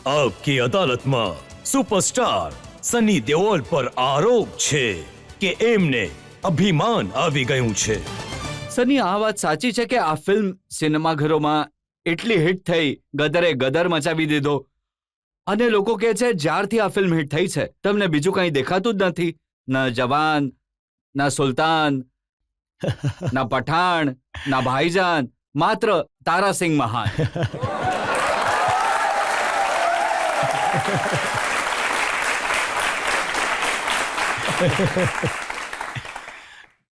આપકી અદાલતમાં સુપરસ્ટાર સની દેઓલ પર આરોપ છે કે એમને અભિમાન આવી ગયું છે. સની, આ વાત સાચી છે કે આ ફિલ્મ સિનેમાઘરોમાં એટલી હિટ થઈ, ગદરે ગદર મચાવી દીધો, અને લોકો કહે છે જ્યારથી આ ફિલ્મ હિટ થઈ છે તમને બીજું કંઈ દેખાતું જ નથી? ના જવાન, ના સુલતાન, ના પઠાણ, ના ભાઈજાન, માત્ર તારાસિંહ મહાન.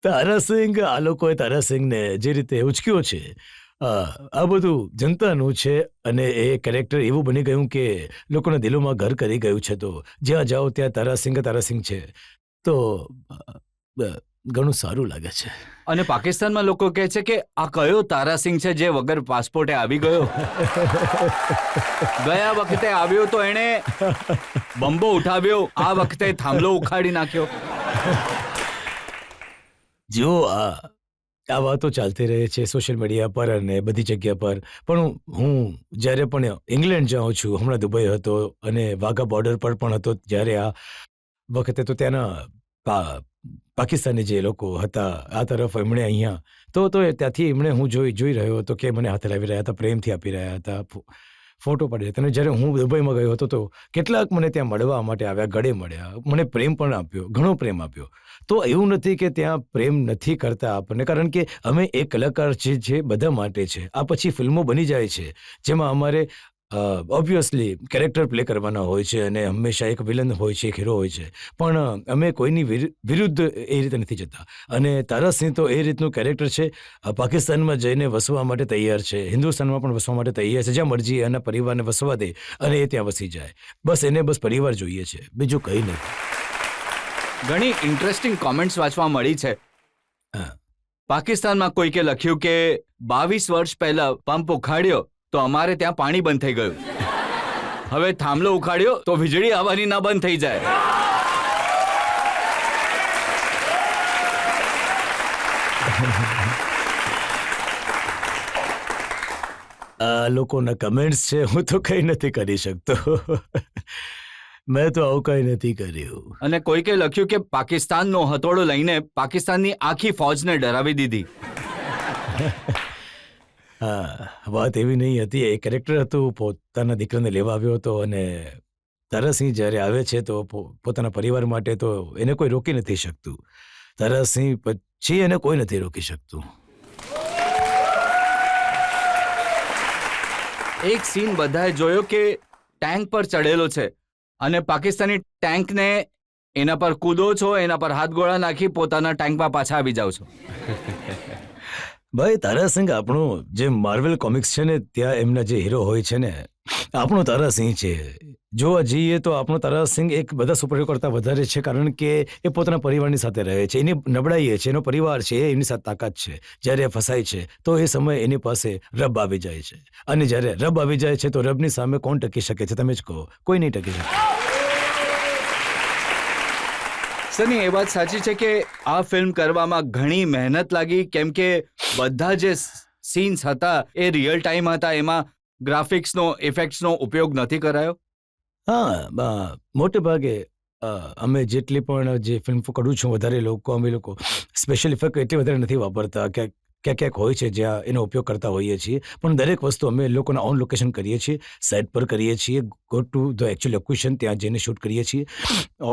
તારાસિંહ, આ લોકોએ તારાસિંહને જે રીતે ઉચક્યો છે, આ બધું જનતાનું છે અને એ કેરેક્ટર એવું બની ગયું કે લોકોના દિલોમાં ઘર કરી ગયું છે. તો જ્યાં જાઓ ત્યાં તારાસિંહ છે. તો ઘણું સારું લાગે છે. અને પાકિસ્તાનમાં લોકો કહે છે કે આ કયો તારાસિંહ છે જે વગર પાસપોર્ટે આવી ગયો? ગયા વખતે આવ્યો તો એણે બંબો ઉઠાવ્યો, આ વખતે થાંભલો ઉખાડી નાખ્યો. જો આ વાતો ચાલતી રહે છે સોશિયલ મીડિયા પર અને બધી જગ્યા પર, પણ હું જ્યારે પણ ઇંગ્લેન્ડ જાઉં છું, હમણાં દુબઈ હતો અને વાઘા બોર્ડર પર પણ હતો, જ્યારે આ વખતે તો ત્યાંના પાકિસ્તાની જે લોકો હતા આ તરફ, એમણે અહીંયા તો ત્યાંથી એમણે હું જોઈ રહ્યો હતો કે મને હાથ લાવી રહ્યા હતા, પ્રેમથી આપી રહ્યા હતા, ફોટો પાડી રહ્યા હતા. અને જ્યારે હું દુબઈમાં ગયો હતો તો કેટલાક મને ત્યાં મળવા માટે આવ્યા, ગળે મળ્યા, મને પ્રેમ પણ આપ્યો, ઘણો પ્રેમ આપ્યો. તો એવું નથી કે ત્યાં પ્રેમ નથી કરતા આપણને, કારણ કે અમે એક કલાકાર છીએ જે બધા માટે છે. આ પછી ફિલ્મો બની જાય છે જેમાં અમારે ઓબ્વિયસલી કેરેક્ટર પ્લે કરવાના હોય છે અને હંમેશા એક વિલન હોય છે, એક હીરો હોય છે, પણ અમે કોઈની વિરુદ્ધ એ રીતે નથી જતા. અને તારાસિંહ તો એ રીતનું કેરેક્ટર છે, પાકિસ્તાનમાં જઈને વસવા માટે તૈયાર છે, હિન્દુસ્તાનમાં પણ વસવા માટે તૈયાર છે, જ્યાં મરજી એના પરિવારને વસવા દે અને એ ત્યાં વસી જાય. બસ એને બસ પરિવાર જોઈએ છે, બીજું કંઈ નથી. ઘણી ઇન્ટરેસ્ટિંગ કોમેન્ટ્સ વાંચવા મળી છે. પાકિસ્તાનમાં કોઈકે લખ્યું કે 22 વર્ષ પહેલા પંપ ઉખાડ્યો તો અમારે ત્યાં પાણી બંધ થઈ ગયું, હવે થાંભલો ઉખાડ્યો તો વીજળી આવવાની ના બંધ થઈ જાય. આ લોકોના કમેન્ટ્સ છે, હું તો કંઈ નથી કરી શકતો. મેં તો આવું કંઈ નથી કર્યું. અને કોઈકે લખ્યું કે પાકિસ્તાનનો હથોડો લઈને પાકિસ્તાનની આખી ફૌજને ડરાવી દીધી. હા, વાત એવી નહીં હતી. એ કેરેક્ટર હતું, પોતાના દીકરાને લેવા આવ્યો હતો અને તારાસિંહ જ્યારે આવે છે તો પોતાના પરિવાર માટે તો એને કોઈ રોકી નથી શકતું. તારાસિંહ પછી એને કોઈ નથી રોકી શકતું. એક સીન બધાએ જોયો કે ટેન્ક પર ચડેલો છે અને પાકિસ્તાની ટેન્કને એના પર કૂદો છો, એના પર હાથ ગોળા નાખી પોતાના ટેન્કમાં પાછા આવી જાવ છો. ભાઈ, તારાસિંહ આપણું જે માર્વેલ કોમિક્સ છે ને, ત્યાં એમના જે હીરો હોય છે ને, આપણો તારાસિંહ છે. જોવા જઈએ તો આપણો તારાસિંહ એક બધા સુપરહીરો કરતાં વધારે છે, કારણ કે એ પોતાના પરિવારની સાથે રહે છે. એની નબળાઈ છે, એનો પરિવાર છે, એની સાથે તાકાત છે. જ્યારે એ ફસાય છે તો એ સમયે એની પાસે રબ આવી જાય છે, અને જ્યારે રબ આવી જાય છે તો રબની સામે કોણ ટકી શકે છે? તમે જ કહો, કોઈ નહીં ટકી શકે. સની, એ વાત સાચી છે કે આ ફિલ્મ કરવામાં ઘણી મહેનત લાગી, કેમ કે બધા જે સીન્સ હતા એ રિયલ ટાઈમ હતા, એમાં ગ્રાફિક્સનો, ઇફેક્ટ્સનો ઉપયોગ નથી કરાયો. હા, મોટે ભાગે અમે જેટલી પણ જે ફિલ્મ કરું છું, વધારે અમે લોકો સ્પેશિયલ ઇફેક્ટ એટલી વધારે નથી વાપરતા. ક્યાંક હોય છે જ્યાં એનો ઉપયોગ કરતા હોઈએ છીએ, પણ દરેક વસ્તુ અમે લોકોના ઓન લોકેશન કરીએ છીએ, સેટ પર કરીએ છીએ, go to the actual location, ત્યાં જઈને શૂટ કરીએ છીએ.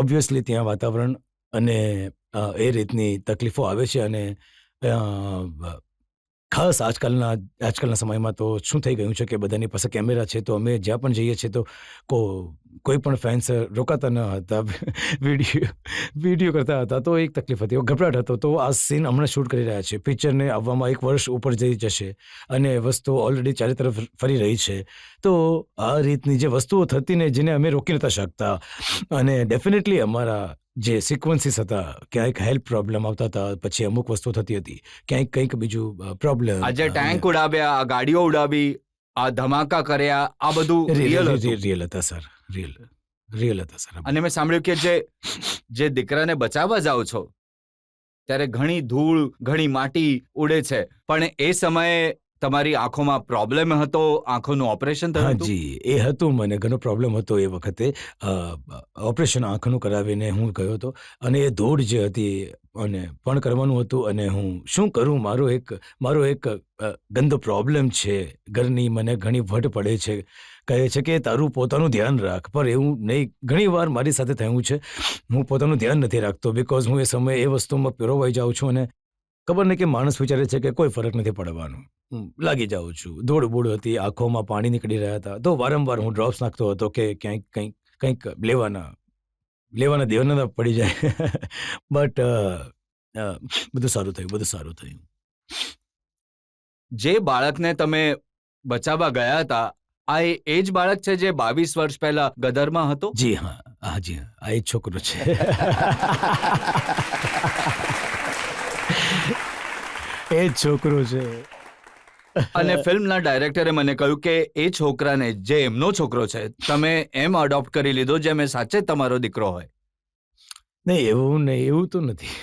ઓબ્વિયસલી ત્યાં વાતાવરણ અને એ રીતની તકલીફો આવે છે. અને ખાસ આજકાલના સમયમાં તો શું થઈ ગયું છે કે બધાની પાસે કેમેરા છે, તો અમે જ્યાં પણ જઈએ છીએ તો કોઈ પણ ફેન્સ રોકાતા ન હતા, વિડીયો કરતા હતા. તો એક તકલીફ હતી, ગભરાટ હતો. તો આ સીન હમણાં શૂટ કરી રહ્યા છે, પિક્ચરને આવવામાં 1 વર્ષ ઉપર જઈ જશે અને વસ્તુઓ ઓલરેડી ચારે તરફ ફરી રહી છે. તો આ રીતની જે વસ્તુઓ થતી ને, જેને અમે રોકી નતા શકતા, અને ડેફિનેટલી અમારા જે સિક્વન્સીસ હતા, ક્યાંક હેલ્થ પ્રોબ્લેમ આવતા હતા, પછી અમુક વસ્તુ થતી હતી, ક્યાંક કંઈક બીજું પ્રોબ્લેમ. આજે ટેન્ક ઉડાવ્યા, આ ગાડીઓ ઉડાવી, આ ધમાકા કર્યા, આ બધું રિયલ હતા સર, રિયલ હતા સર. અને મેં સાંભળ્યું કે જે દીકરાને બચાવવા જાઓ છો ત્યારે ઘણી ધૂળ, ઘણી માટી ઉડે છે, પણ એ સમયે તમારી આંખોમાં પ્રોબ્લેમ હતો, આંખોનું ઓપરેશન હા થયું હતું? જી, એ હતું, મને ઘણો પ્રોબ્લેમ હતો એ વખતે. ઓપરેશન આંખનું કરાવીને હું ગયો હતો અને એ દોડ જે હતી અને પણ કરવાનું હતું અને હું શું કરું? મારો એક ગંદો પ્રોબ્લેમ છે. ઘરની મને ઘણી વટ પડે છે. કહે છે કે તારું પોતાનું ધ્યાન રાખ, પર એવું નહીં. ઘણીવાર મારી સાથે થયું છે. હું પોતાનું ધ્યાન નથી રાખતો બિકોઝ હું એ સમયે એ વસ્તુમાં પીરોવાઈ જાઉં છું અને ખબર નહીં કે માણસ વિચારે છે કે કોઈ ફરક નથી પડવાનો. હું લાગી જાઉં છું. ધૂળ-બૂળ હતી, આંખોમાં પાણી નીકળી રહ્યા હતા. તો વારંવાર હું ડ્રોપ્સ નાખતો હતો કે કંઈક લેવાના દેવાના ના પડી જાય. બટ બધું સારું થયું, બધું સારું થયું. જે બાળકને તમે બચાવવા ગયા હતા, આ એ જ બાળક છે જે 22 વર્ષ પહેલા ગદરમાં હતો? જી હા, હા જી હા, આ એ જ છોકરો છે. એ જ છોકરો છે. અને ફિલ્મના ડાયરેક્ટરે મને કહ્યું કે એ છોકરાને, જે એમનો છોકરો છે, તમે એમ અડોપ્ટ કરી લીધો જેમ એ સાચે જ તમારો દીકરો હોય. નહીં, એવું નહીં, એવું તો નથી.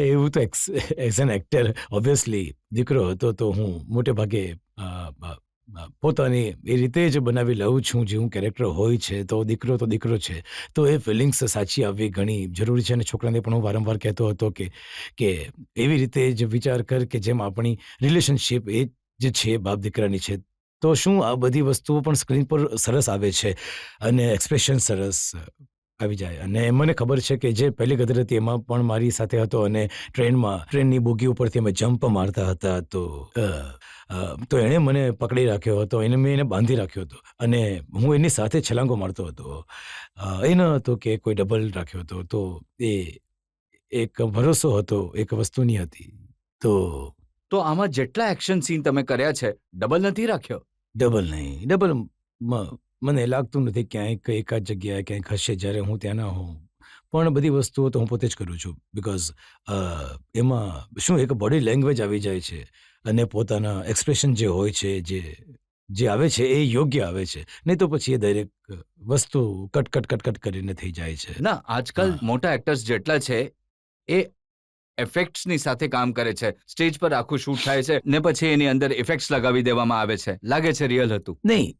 એવું તો એઝ એન એક્ટર ઓબ્વિયસલી દીકરો હતો તો હું મોટે ભાગે પોતાની એ રીતે જ બનાવી લઉં છું. જે હું કેરેક્ટર હોય છે તો દીકરો છે. તો એ ફિલિંગ્સ સાચી આવવી ઘણી જરૂરી છે અને છોકરાને પણ હું વારંવાર કહેતો હતો કે એવી રીતે જ વિચાર કર કે જેમ આપણી રિલેશનશિપ એ જે છે બાપ દીકરાની છે. તો શું આ બધી વસ્તુઓ પણ સ્ક્રીન પર સરસ આવે છે અને એક્સપ્રેશન સરસ આવી જાય. અને મને ખબર છે કે જે પહેલી ગદર હતી એમાં પણ મારી સાથે હતો અને ટ્રેનની બોગી ઉપરથી અમે જમ્પ મારતા હતા. તો એણે મને પકડી રાખ્યો હતો, મેં એને બાંધી રાખ્યો હતો અને હું એની સાથે છલાંગો મારતો હતો. એ ન હતો કે કોઈ ડબલ રાખ્યો હતો. તો એ એક ભરોસો હતો, એક વસ્તુની હતી. તો આમાં જેટલા એક્શન સીન તમે કર્યા છે, ડબલ નથી રાખ્યો? ડબલ નહીં, ડબલ મને લાગતું નથી ક્યાંક એકાદ જગ્યાએ ક્યાંક હશે જ્યારે હું ત્યાં ના હોઉં. પણ બધી વસ્તુઓ તો હું પોતે જ કરું છું બિકોઝ એમાં શું એક બોડી લેંગ્વેજ આવી જાય છે અને પોતાના એક્સપ્રેશન જે હોય છે, જે આવે છે એ યોગ્ય આવે છે. નહીં તો પછી એ દરેક વસ્તુ કટ કરીને થઈ જાય છે. ના, આજકાલ હા. મોટા એક્ટર્સ જેટલા છે એ ઇફેક્ટ્સની સાથે કામ કરે છે. સ્ટેજ પર આખું શૂટ થાય છે ને પછી એની અંદર ઇફેક્ટ્સ લગાવી દેવામાં આવે છે. લાગે છે રિયલ હતું. નહીં,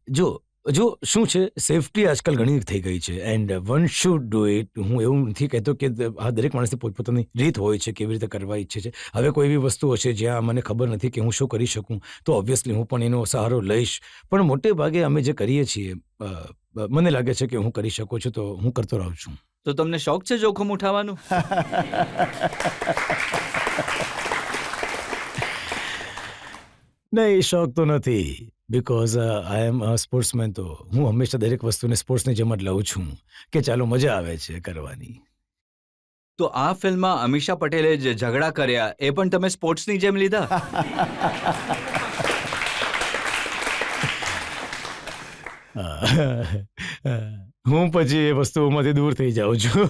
જો શું છે, સેફટી આજકાલ ઘણી થઈ ગઈ છે and one should do it. હું એવું નથી કહેતો કે આ દરેક માણસની પોતપોતાની રીત હોય છે કેવી રીતે કરવા ઈચ્છે છે. હવે કોઈ એવી વસ્તુ હશે જ્યાં મને ખબર નથી કે હું શું કરી શકું, તો ઓબ્વિયસલી હું પણ એનો સહારો લઈશ. પણ મોટે ભાગે અમે જે કરીએ છીએ મને લાગે છે કે હું કરી શકું છું તો હું કરતો રહું છું. તો તમને શોખ છે જોખમ ઉઠાવવાનું? નહીં, શોખ તો નથી because I M a sportsman. તો હું હંમેશા દરેક વસ્તુને સ્પોર્ટ્સની જેમ જ લઉં છું કે ચાલો મજા આવે છે કરવાની. તો આ ફિલ્મમાં અમીષા પટેલે જે ઝઘડા કર્યા એ પણ તમે સ્પોર્ટ્સની જેમ લીધા? હું પછી એ વસ્તુઓમાંથી દૂર થઈ જાઉં છું.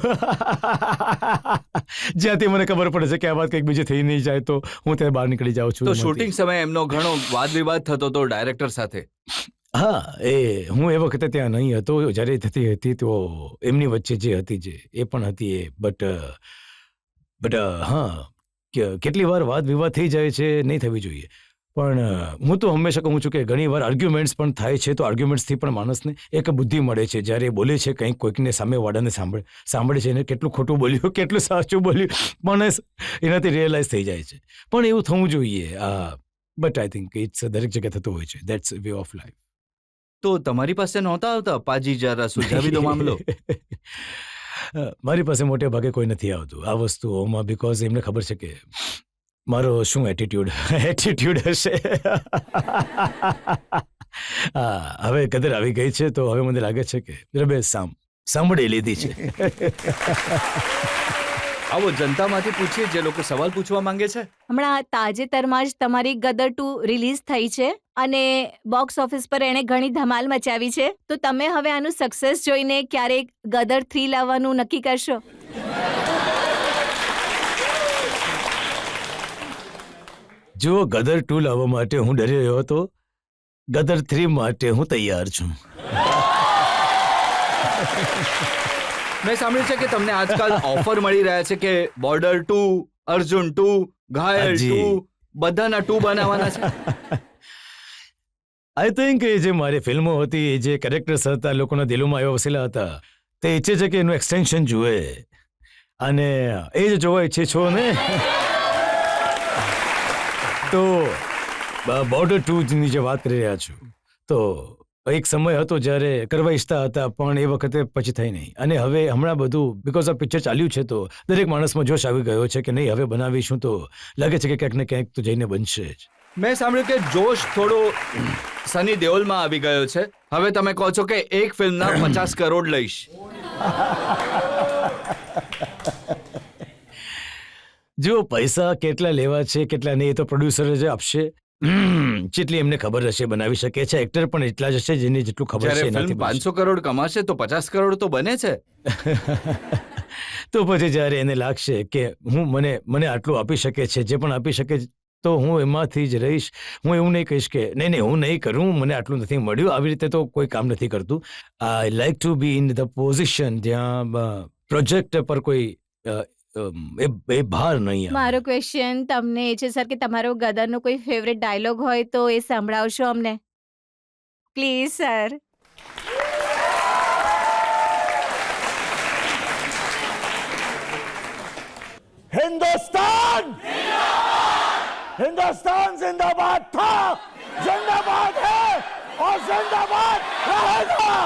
જ્યાંથી મને ખબર પડે છે કે આ વાત કંઈક બીજી થઈ નહીં જાય તો હું ત્યાં બહાર નીકળી જાઉં છું. તો શૂટિંગ સમયે એમનો ઘણો વાદ વિવાદ થતો હતો ડાયરેક્ટર સાથે. હા, હું એ વખતે ત્યાં નહીં હતો જ્યારે થતી હતી. તો એમની વચ્ચે જે હતી એ પણ હતી એ. બટ હા, કેટલી વાર વાદ વિવાદ થઈ જાય છે, નહીં થવી જોઈએ. પણ હું તો હંમેશા કહું છું કે ઘણી વાર આર્ગ્યુમેન્ટ્સ પણ થાય છે તો આર્ગ્યુમેન્ટ્સથી પણ માણસને એક બુદ્ધિ મળે છે. જ્યારે એ બોલે છે કંઈક, કોઈકને સામેવાળાને સાંભળે છે એને કેટલું ખોટું બોલ્યું, કેટલું સાચું બોલ્યું, માણસ એનાથી રિયલાઇઝ થઈ જાય છે. પણ એવું થવું જોઈએ. બટ આઈ થિંક ઇટ્સ દરેક જગ્યાએ થતું હોય છે. That's way of life. તો તમારી પાસે નહોતા આવતા, પાજી જરા સુલઝાવી દો મામલો? મારી પાસે મોટે ભાગે કોઈ નથી આવતું આ વસ્તુઓમાં બિકોઝ એમને ખબર છે કે મારો શું એટીટ્યુડ હશે. હવે કદર આવી ગઈ છે તો હવે મને લાગે છે કે રબે સાંભળી લીધી છે. આવો જનતામાંથી પૂછીએ જે લોકો સવાલ પૂછવા માંગે છે. હમણાં તાજેતરમાં જ તમારી ગદર 2 રિલીઝ થઈ છે અને બોક્સ ઓફિસ પર એણે ઘણી ધમાલ મચાવી છે. તો તમે હવે આનું સક્સેસ જોઈને ક્યારેક ગદર 3 લાવવાનું નક્કી કરશો? જો ગદર 2 લાવવા માટે હું ડરી રહ્યો હતો, ગદર 3 માટે હું તૈયાર છું. મેં સાંભળ્યું છે કે તમને આજકાલ ઓફર મળી રહ્યા છે કે બોર્ડર 2, અર્જુન 2, ઘાયલ હાજી. 2, બધાના 2 બનાવવાના છે. આઈ થિંક એ જે મારી ફિલ્મો હતી એ જે કેરેક્ટર્સ હતા લોકોના દિલોમાં એવા વસેલા હતા તે ઈચ્છે છે કે એનું એક્સટેન્શન જુએ અને એ જ જોવા ઈચ્છે છો ને તો બોર્ડર 2 ની જે વાત કરી રહ્યા છું તો એક સમય હતો જ્યારે કરવા ઈચ્છતા હતા પણ એ વખતે પછી થઈ નહીં અને હવે હમણાં બધું બીકોઝ આ પિક્ચર ચાલ્યું છે તો દરેક માણસમાં જોશ આવી ગયો છે કે નહીં હવે બનાવીશું તો લાગે છે કે ક્યાંક ને ક્યાંક તો જઈને બનશે જ. મેં સાંભળ્યું કે જોશ થોડો સની દેઓલમાં આવી ગયો છે. હવે તમે કહો છો કે એક ફિલ્મના 50 કરોડ લઈશ. જો પૈસા કેટલા લેવા છે કેટલા નહીં એ તો પ્રોડ્યુસર જ આપશે. જેટલી એમને ખબર હશે બનાવી શકે છે એક્ટર પણ એટલા જ હશે જેને જેટલું ખબર જ્યારે છે ફિલ્મ એનાથી બનશે. 500 કરોડ કમાશે તો 50 કરોડ તો બને છે. તો પછી જ્યારે એને લાગશે કે મને આટલું આપી શકે છે જે પણ આપી શકે તો હું એમાંથી જ રહીશ. હું એવું નહીં કહીશ કે નહીં હું નહીં કરું મને આટલું નથી મળ્યું આવી રીતે તો કોઈ કામ નથી કરતું. I like to B in the position જ્યાં પ્રોજેક્ટ પર કોઈ એ ભાર નહીં આવે. મારો ક્વેશ્ચન તમને એ છે સર કે તમારો ગદરનો કોઈ ફેવરેટ ડાયલોગ હોય તો એ સંભળાવશો અમને પ્લીઝ સર. हिंदुस्तान हिंदुस्तान जिंदाबाद था जिंदाबाद है और जिंदाबाद रहेगा.